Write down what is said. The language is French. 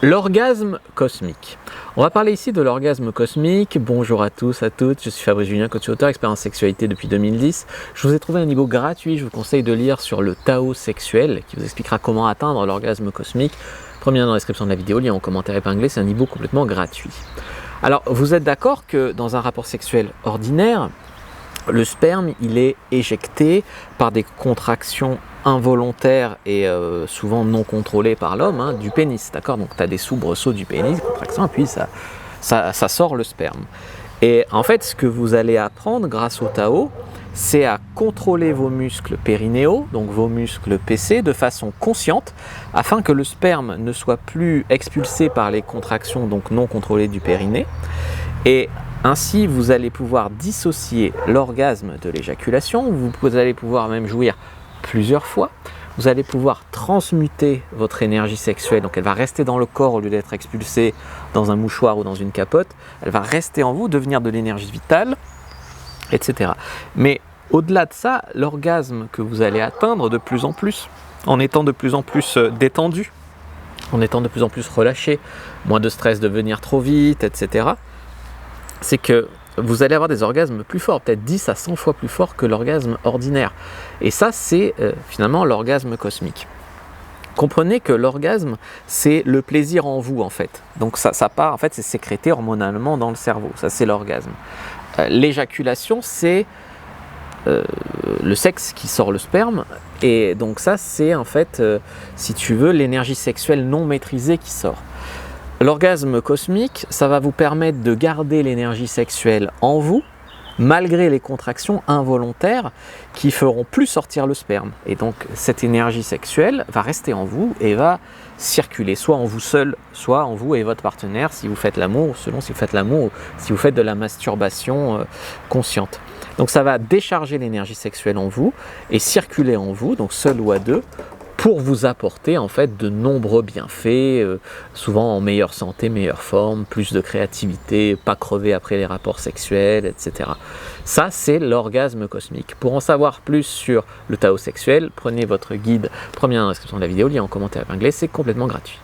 L'orgasme cosmique. On va parler ici de l'orgasme cosmique. Bonjour à tous, à toutes, je suis Fabrice Julien, coach auteur, expérience sexualité depuis 2010. Je vous ai trouvé un niveau gratuit, je vous conseille de lire sur le Tao sexuel, qui vous expliquera comment atteindre l'orgasme cosmique. Premier lien dans la description de la vidéo, lien en commentaire épinglé, c'est un niveau complètement gratuit. Alors, vous êtes d'accord que dans un rapport sexuel ordinaire, le sperme, il est éjecté par des contractions involontaires et souvent non contrôlées par l'homme, du pénis, d'accord? Donc tu as des soubresauts du pénis, contraction, et puis ça sort le sperme. Et en fait, ce que vous allez apprendre grâce au Tao, c'est à contrôler vos muscles périnéaux, donc vos muscles PC, de façon consciente, afin que le sperme ne soit plus expulsé par les contractions donc non contrôlées du périnée. Et ainsi, vous allez pouvoir dissocier l'orgasme de l'éjaculation, vous allez pouvoir même jouir plusieurs fois, vous allez pouvoir transmuter votre énergie sexuelle, donc elle va rester dans le corps au lieu d'être expulsée dans un mouchoir ou dans une capote, elle va rester en vous, devenir de l'énergie vitale, etc. Mais au-delà de ça, l'orgasme que vous allez atteindre de plus en plus, en étant de plus en plus détendu, en étant de plus en plus relâché, moins de stress de venir trop vite, etc., c'est que vous allez avoir des orgasmes plus forts, peut-être 10 à 100 fois plus forts que l'orgasme ordinaire. Et ça, c'est finalement l'orgasme cosmique. Comprenez que l'orgasme, c'est le plaisir en vous, en fait. Donc ça part, en fait, c'est sécrété hormonalement dans le cerveau. Ça, c'est l'orgasme. L'éjaculation, c'est le sexe qui sort le sperme. Et donc ça, c'est en fait, si tu veux, l'énergie sexuelle non maîtrisée qui sort. L'orgasme cosmique, ça va vous permettre de garder l'énergie sexuelle en vous, malgré les contractions involontaires qui feront plus sortir le sperme. Et donc cette énergie sexuelle va rester en vous et va circuler, soit en vous seul, soit en vous et votre partenaire, si vous faites l'amour, selon si vous faites l'amour ou si vous faites de la masturbation consciente. Donc ça va décharger l'énergie sexuelle en vous et circuler en vous, donc seul ou à deux, pour vous apporter en fait de nombreux bienfaits, souvent en meilleure santé, meilleure forme, plus de créativité, pas crever après les rapports sexuels, etc. Ça, c'est l'orgasme cosmique. Pour en savoir plus sur le Tao sexuel, prenez votre guide, premier lien dans la description de la vidéo, lien en commentaire épinglé, c'est complètement gratuit.